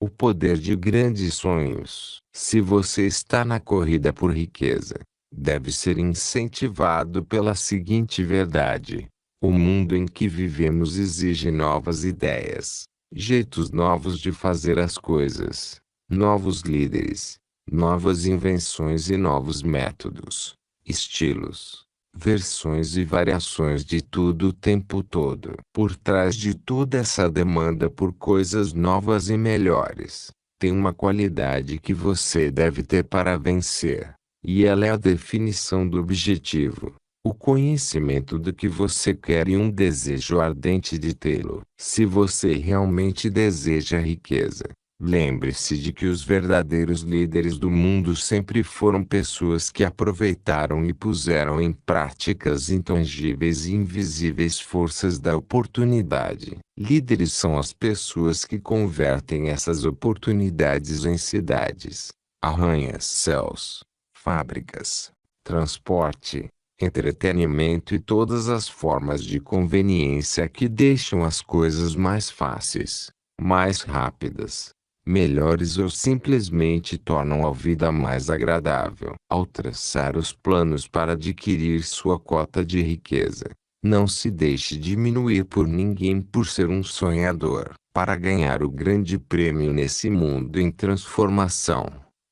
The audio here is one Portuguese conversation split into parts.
O poder de grandes sonhos. Se você está na corrida por riqueza, deve ser incentivado pela seguinte verdade: o mundo em que vivemos exige novas ideias, jeitos novos de fazer as coisas, novos líderes, novas invenções e novos métodos, estilos, versões e variações de tudo o tempo todo. Por trás de toda essa demanda por coisas novas e melhores, tem uma qualidade que você deve ter para vencer. E ela é a definição do objetivo, o conhecimento do que você quer e um desejo ardente de tê-lo. Se você realmente deseja riqueza, lembre-se de que os verdadeiros líderes do mundo sempre foram pessoas que aproveitaram e puseram em prática as intangíveis e invisíveis forças da oportunidade. Líderes são as pessoas que convertem essas oportunidades em cidades, arranha-céus, fábricas, transporte, entretenimento e todas as formas de conveniência que deixam as coisas mais fáceis, mais rápidas, melhores ou simplesmente tornam a vida mais agradável. Ao traçar os planos para adquirir sua cota de riqueza, não se deixe diminuir por ninguém por ser um sonhador. Para ganhar o grande prêmio nesse mundo em transformação,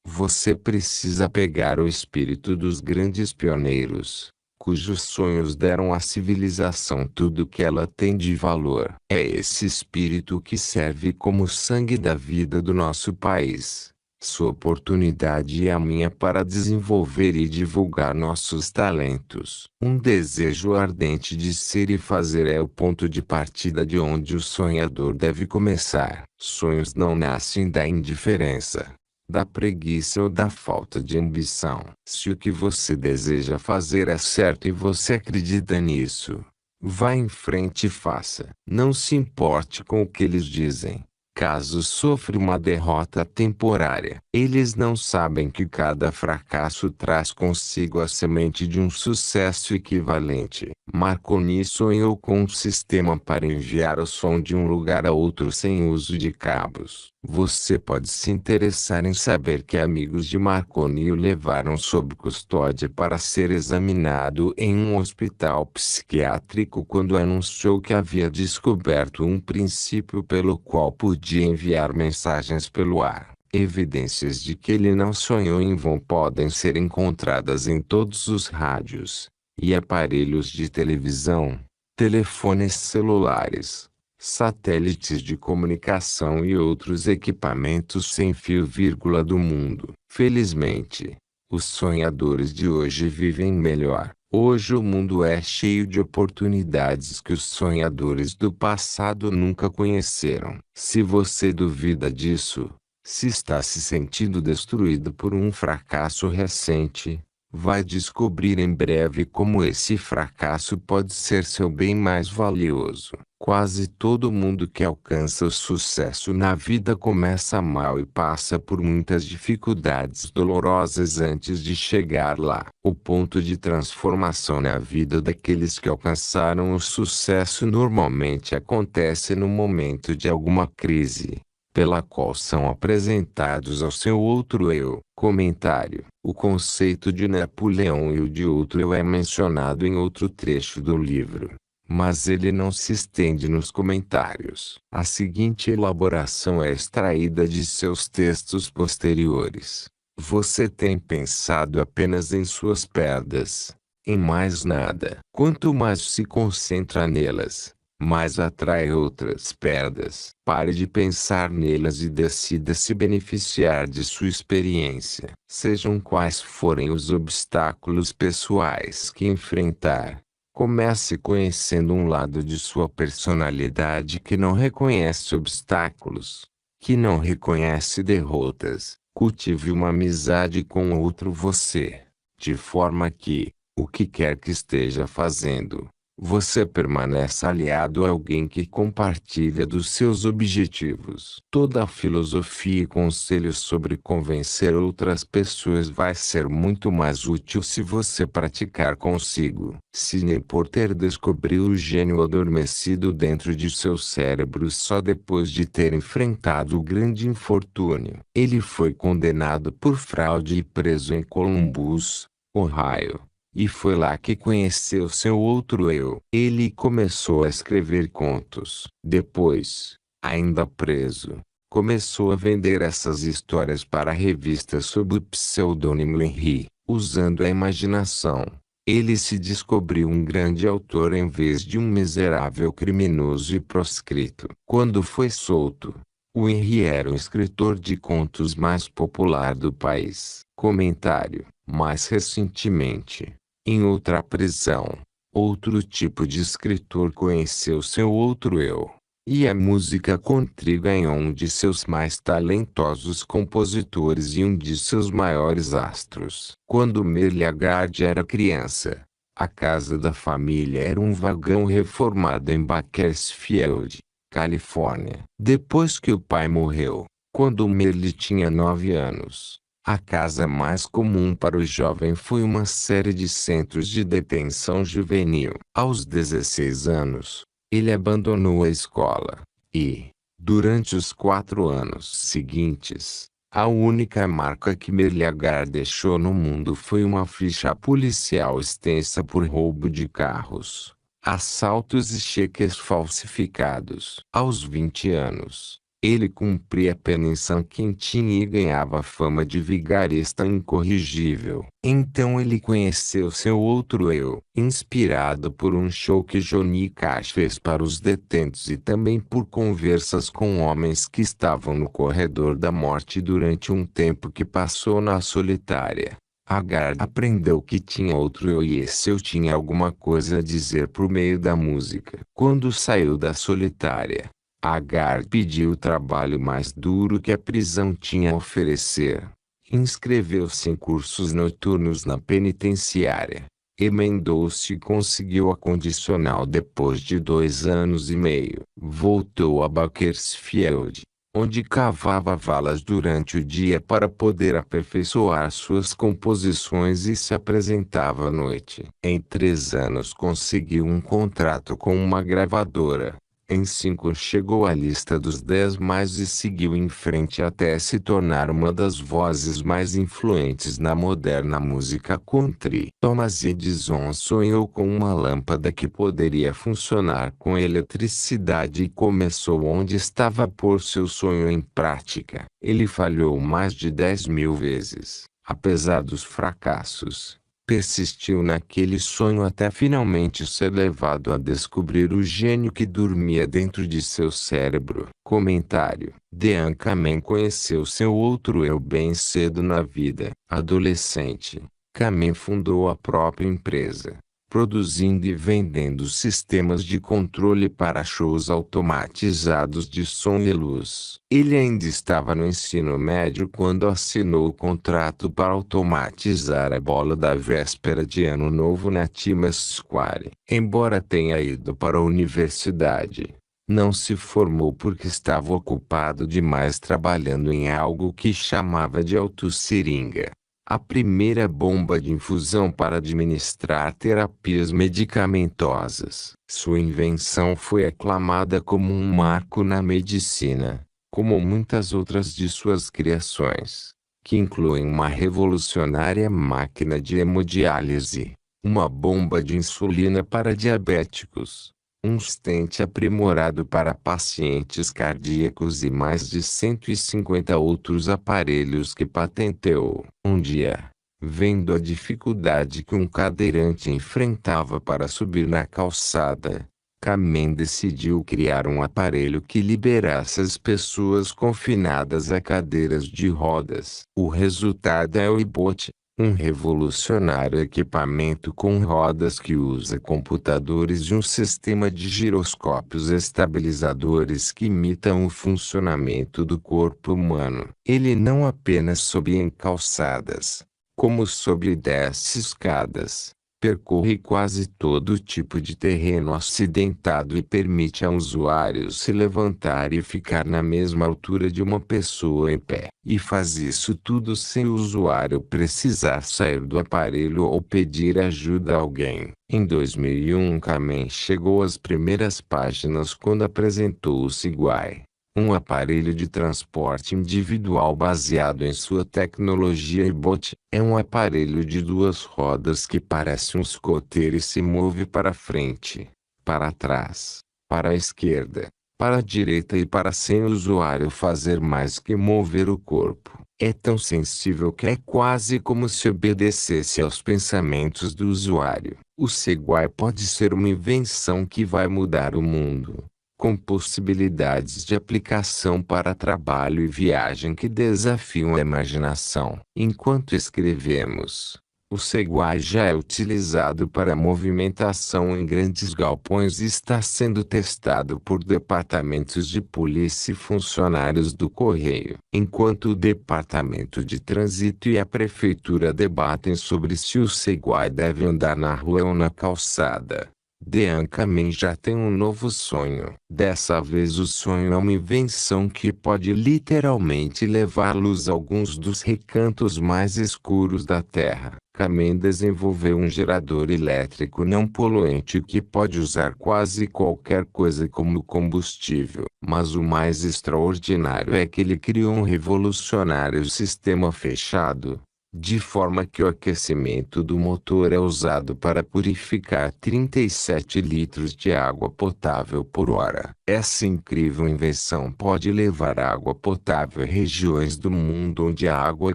você precisa pegar o espírito dos grandes pioneiros, cujos sonhos deram à civilização tudo o que ela tem de valor. É esse espírito que serve como sangue da vida do nosso país. Sua oportunidade é a minha para desenvolver e divulgar nossos talentos. Um desejo ardente de ser e fazer é o ponto de partida de onde o sonhador deve começar. Sonhos não nascem da indiferença, da preguiça ou da falta de ambição. Se o que você deseja fazer é certo e você acredita nisso, vá em frente e faça. Não se importe com o que eles dizem. Caso sofra uma derrota temporária, eles não sabem que cada fracasso traz consigo a semente de um sucesso equivalente. Marconi sonhou com um sistema para enviar o som de um lugar a outro sem uso de cabos. Você pode se interessar em saber que amigos de Marconi o levaram sob custódia para ser examinado em um hospital psiquiátrico quando anunciou que havia descoberto um princípio pelo qual podia enviar mensagens pelo ar. Evidências de que ele não sonhou em vão podem ser encontradas em todos os rádios e aparelhos de televisão, telefones celulares, satélites de comunicação e outros equipamentos sem fio vírgula do mundo. Felizmente, os sonhadores de hoje vivem melhor. Hoje o mundo é cheio de oportunidades que os sonhadores do passado nunca conheceram. Se você duvida disso, se está se sentindo destruído por um fracasso recente, vai descobrir em breve como esse fracasso pode ser seu bem mais valioso. Quase todo mundo que alcança o sucesso na vida começa mal e passa por muitas dificuldades dolorosas antes de chegar lá. O ponto de transformação na vida daqueles que alcançaram o sucesso normalmente acontece no momento de alguma crise, pela qual são apresentados ao seu outro eu. Comentário: o conceito de Napoleão e o de outro eu é mencionado em outro trecho do livro, mas ele não se estende nos comentários. A seguinte elaboração é extraída de seus textos posteriores. Você tem pensado apenas em suas perdas, em mais nada. Quanto mais se concentra nelas, mais atrai outras perdas. Pare de pensar nelas e decida se beneficiar de sua experiência. Sejam quais forem os obstáculos pessoais que enfrentar, comece conhecendo um lado de sua personalidade que não reconhece obstáculos, que não reconhece derrotas. Cultive uma amizade com outro você, de forma que, o que quer que esteja fazendo, Você permanece aliado a alguém que compartilha dos seus objetivos. Toda a filosofia e conselhos sobre convencer outras pessoas vai ser muito mais útil se você praticar consigo. Sidney Porter descobriu o gênio adormecido dentro de seu cérebro só depois de ter enfrentado o grande infortúnio. Ele foi condenado por fraude e preso em Columbus, Ohio. E foi lá que conheceu seu outro eu. Ele começou a escrever contos. Depois, ainda preso, começou a vender essas histórias para revistas sob o pseudônimo Henry. Usando a imaginação, ele se descobriu um grande autor em vez de um miserável criminoso e proscrito. Quando foi solto, o Henry era o escritor de contos mais popular do país. Comentário. Mais recentemente, em outra prisão, outro tipo de escritor conheceu seu outro eu, e a música country ganhou um de seus mais talentosos compositores e um de seus maiores astros. Quando Merle Haggard era criança, a casa da família era um vagão reformado em Bakersfield, Califórnia. Depois que o pai morreu, quando Merle tinha 9 anos, a casa mais comum para o jovem foi uma série de centros de detenção juvenil. Aos 16 anos, ele abandonou a escola, e, durante os 4 anos seguintes, a única marca que Merle Haggard deixou no mundo foi uma ficha policial extensa por roubo de carros, assaltos e cheques falsificados. Aos 20 anos, ele cumpria pena em San Quentin e ganhava fama de vigarista incorrigível. Então ele conheceu seu outro eu, inspirado por um show que Johnny Cash fez para os detentos e também por conversas com homens que estavam no corredor da morte durante um tempo que passou na solitária. Haggard aprendeu que tinha outro eu e esse eu tinha alguma coisa a dizer por meio da música. Quando saiu da solitária, Haggard pediu o trabalho mais duro que a prisão tinha a oferecer. Inscreveu-se em cursos noturnos na penitenciária. Emendou-se e conseguiu a condicional depois de 2 anos e meio. Voltou a Bakersfield, onde cavava valas durante o dia para poder aperfeiçoar suas composições e se apresentava à noite. Em 3 anos conseguiu um contrato com uma gravadora. Em 5 chegou à lista dos 10 mais e seguiu em frente até se tornar uma das vozes mais influentes na moderna música country. Thomas Edison sonhou com uma lâmpada que poderia funcionar com eletricidade e começou onde estava a pôr seu sonho em prática. Ele falhou mais de 10.000 vezes. Apesar dos fracassos, persistiu naquele sonho até finalmente ser levado a descobrir o gênio que dormia dentro de seu cérebro. Comentário. Dean Kamen conheceu seu outro eu bem cedo na vida. Adolescente, Kamen fundou a própria empresa, produzindo e vendendo sistemas de controle para shows automatizados de som e luz. Ele ainda estava no ensino médio quando assinou o contrato para automatizar a bola da véspera de Ano Novo na Times Square. Embora tenha ido para a universidade, não se formou porque estava ocupado demais trabalhando em algo que chamava de autosseringa, a primeira bomba de infusão para administrar terapias medicamentosas. Sua invenção foi aclamada como um marco na medicina, como muitas outras de suas criações, que incluem uma revolucionária máquina de hemodiálise, uma bomba de insulina para diabéticos, um stent aprimorado para pacientes cardíacos e mais de 150 outros aparelhos que patenteou. Um dia, vendo a dificuldade que um cadeirante enfrentava para subir na calçada, Kamen decidiu criar um aparelho que liberasse as pessoas confinadas a cadeiras de rodas. O resultado é o iBot, um revolucionário equipamento com rodas que usa computadores e um sistema de giroscópios estabilizadores que imitam o funcionamento do corpo humano. Ele não apenas sobe em calçadas, como sobe e desce escadas, Percorre quase todo tipo de terreno acidentado e permite ao usuário se levantar e ficar na mesma altura de uma pessoa em pé. E faz isso tudo sem o usuário precisar sair do aparelho ou pedir ajuda a alguém. Em 2001, Kamen chegou às primeiras páginas quando apresentou o Segway, um aparelho de transporte individual baseado em sua tecnologia e-bot. É um aparelho de duas rodas que parece um scooter e se move para frente, para trás, para a esquerda, para a direita e para sem o usuário fazer mais que mover o corpo. É tão sensível que é quase como se obedecesse aos pensamentos do usuário. O Segway pode ser uma invenção que vai mudar o mundo, com possibilidades de aplicação para trabalho e viagem que desafiam a imaginação. Enquanto escrevemos, o Segway já é utilizado para movimentação em grandes galpões e está sendo testado por departamentos de polícia e funcionários do Correio. Enquanto o Departamento de Trânsito e a Prefeitura debatem sobre se o Segway deve andar na rua ou na calçada, Dean Kamen já tem um novo sonho. Dessa vez o sonho é uma invenção que pode literalmente levar luz a alguns dos recantos mais escuros da Terra. Kamen desenvolveu um gerador elétrico não poluente que pode usar quase qualquer coisa como combustível. Mas o mais extraordinário é que ele criou um revolucionário sistema fechado, de forma que o aquecimento do motor é usado para purificar 37 litros de água potável por hora. Essa incrível invenção pode levar água potável a regiões do mundo onde a água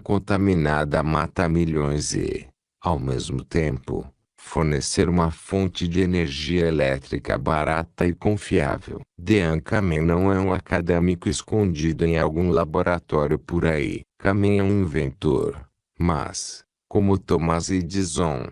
contaminada mata milhões e, ao mesmo tempo, fornecer uma fonte de energia elétrica barata e confiável. Dean Kamen não é um acadêmico escondido em algum laboratório por aí. Kamen é um inventor. Mas, como Thomas Edison,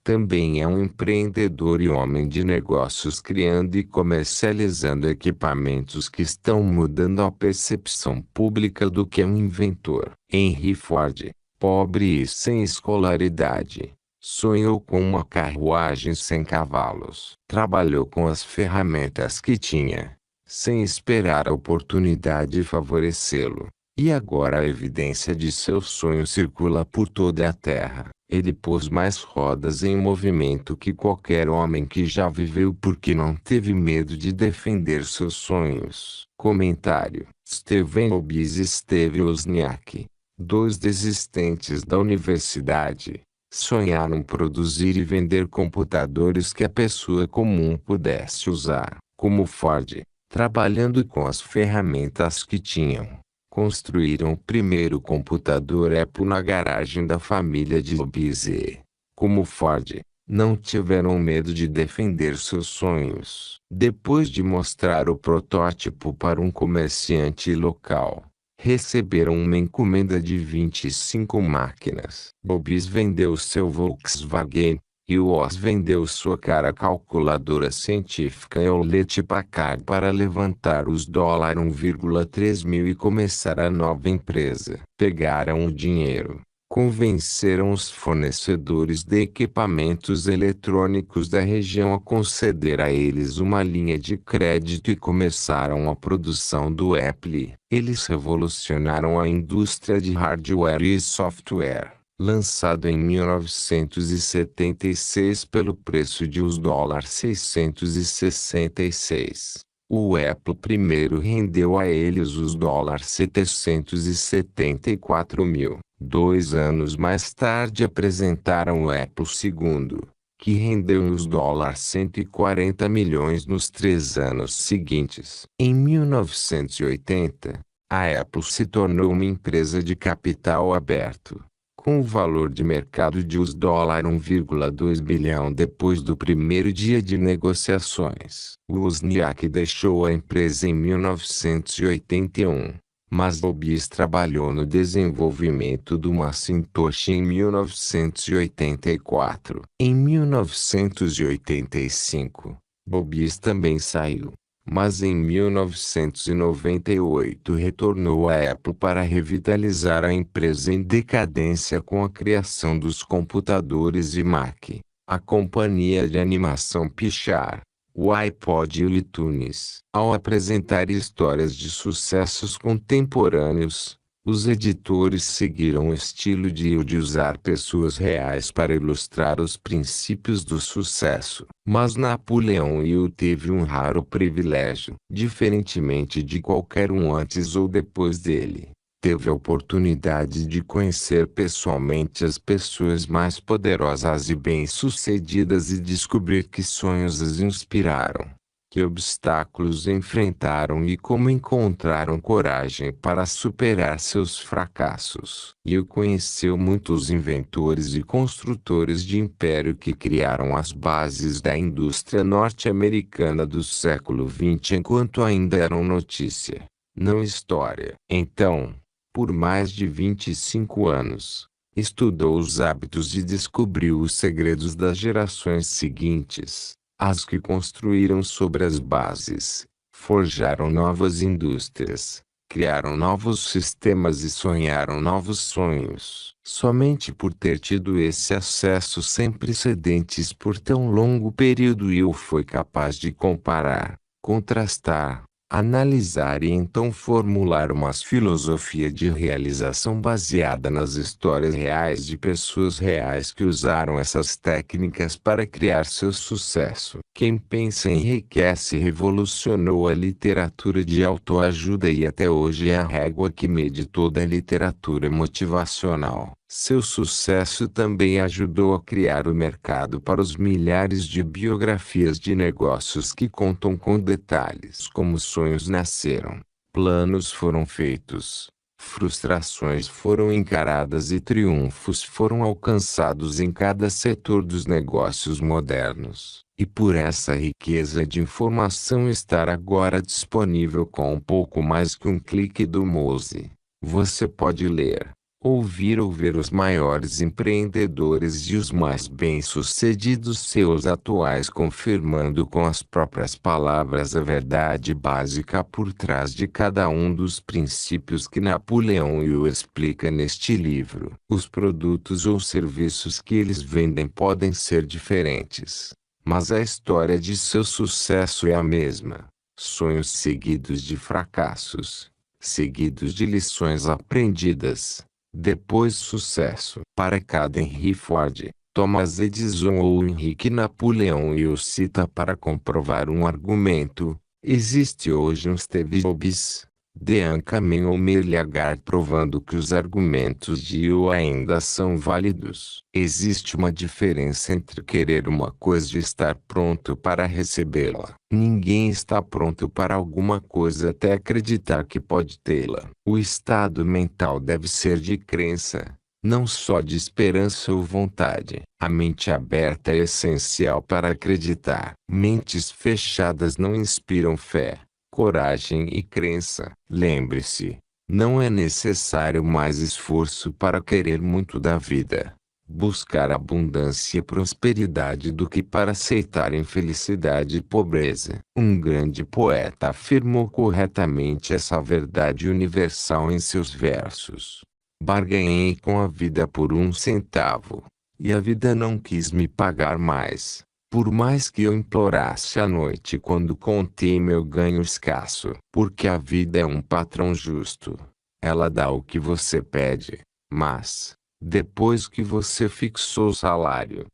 também é um empreendedor e homem de negócios criando e comercializando equipamentos que estão mudando a percepção pública do que é um inventor. Henry Ford, pobre e sem escolaridade, sonhou com uma carruagem sem cavalos. Trabalhou com as ferramentas que tinha, sem esperar a oportunidade favorecê-lo. E agora a evidência de seu sonho circula por toda a Terra. Ele pôs mais rodas em movimento que qualquer homem que já viveu porque não teve medo de defender seus sonhos. Comentário: Steven Hobbes e Steve Wozniak, dois desistentes da universidade, sonharam produzir e vender computadores que a pessoa comum pudesse usar. Como Ford, trabalhando com as ferramentas que tinham, construíram o primeiro computador Apple na garagem da família de Hobbes e, como Ford, não tiveram medo de defender seus sonhos. Depois de mostrar o protótipo para um comerciante local, receberam uma encomenda de 25 máquinas. Hobbes vendeu seu Volkswagen, e Woz vendeu sua cara calculadora científica Hewlett-Packard para levantar os $1,3 mil e começar a nova empresa. Pegaram o dinheiro, convenceram os fornecedores de equipamentos eletrônicos da região a conceder a eles uma linha de crédito e começaram a produção do Apple. Eles revolucionaram a indústria de hardware e software. Lançado em 1976 pelo preço de $666, o Apple primeiro rendeu a eles os $774 mil. 2 anos mais tarde apresentaram o Apple II, que rendeu os $140 milhões nos 3 anos seguintes. Em 1980, a Apple se tornou uma empresa de capital aberto, com o valor de mercado de $1,2 bilhão depois do primeiro dia de negociações. Wozniak deixou a empresa em 1981, mas Hobbes trabalhou no desenvolvimento do Macintosh em 1984. Em 1985, Hobbes também saiu, mas em 1998 retornou à Apple para revitalizar a empresa em decadência com a criação dos computadores e Mac. a companhia de animação Pixar, o iPod e o iTunes. Ao apresentar histórias de sucessos contemporâneos, os editores seguiram o estilo de Hill de usar pessoas reais para ilustrar os princípios do sucesso. Mas Napoleão Hill teve um raro privilégio. Diferentemente de qualquer um antes ou depois dele, teve a oportunidade de conhecer pessoalmente as pessoas mais poderosas e bem-sucedidas e descobrir que sonhos as inspiraram, que obstáculos enfrentaram e como encontraram coragem para superar seus fracassos. E conheceu muitos inventores e construtores de império que criaram as bases da indústria norte-americana do século XX enquanto ainda eram notícia, não história. Então, por mais de 25 anos, estudou os hábitos e descobriu os segredos das gerações seguintes, as que construíram sobre as bases, forjaram novas indústrias, criaram novos sistemas e sonharam novos sonhos. Somente por ter tido esse acesso sem precedentes por tão longo período Will foi capaz de comparar, contrastar, analisar e então formular uma filosofia de realização baseada nas histórias reais de pessoas reais que usaram essas técnicas para criar seu sucesso. Quem pensa enriquece revolucionou a literatura de autoajuda e até hoje é a régua que mede toda a literatura motivacional. Seu sucesso também ajudou a criar o mercado para os milhares de biografias de negócios que contam com detalhes como sonhos nasceram, planos foram feitos, frustrações foram encaradas e triunfos foram alcançados em cada setor dos negócios modernos. E por essa riqueza de informação estar agora disponível com um pouco mais que um clique do mouse, você pode ler, ouvir ou ver os maiores empreendedores e os mais bem-sucedidos seus atuais confirmando com as próprias palavras a verdade básica por trás de cada um dos princípios que Napoleão Hill explica neste livro. Os produtos ou serviços que eles vendem podem ser diferentes, mas a história de seu sucesso é a mesma. Sonhos seguidos de fracassos, seguidos de lições aprendidas. Depois sucesso. Para cada Henry Ford, Thomas Edison ou Henrique Napoleão Hill cita para comprovar um argumento. Existe hoje um Steve Jobs, Dean Kamen ou Merle Haggard provando que os argumentos de Hill ainda são válidos. Existe uma diferença entre querer uma coisa e estar pronto para recebê-la. Ninguém está pronto para alguma coisa até acreditar que pode tê-la. O estado mental deve ser de crença, não só de esperança ou vontade. A mente aberta é essencial para acreditar. Mentes fechadas não inspiram fé, coragem e crença. Lembre-se, não é necessário mais esforço para querer muito da vida, buscar abundância e prosperidade do que para aceitar infelicidade e pobreza. Um grande poeta afirmou corretamente essa verdade universal em seus versos. Barganhei com a vida por 1 centavo, e a vida não quis me pagar mais. Por mais que eu implorasse à noite quando contei meu ganho escasso. Porque a vida é um patrão justo. Ela dá o que você pede, mas, depois que você fixou o salário,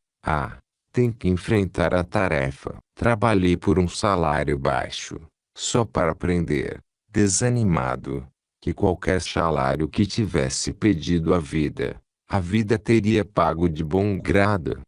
tem que enfrentar a tarefa. Trabalhei por um salário baixo, só para aprender, desanimado, que qualquer salário que tivesse pedido à vida, a vida teria pago de bom grado.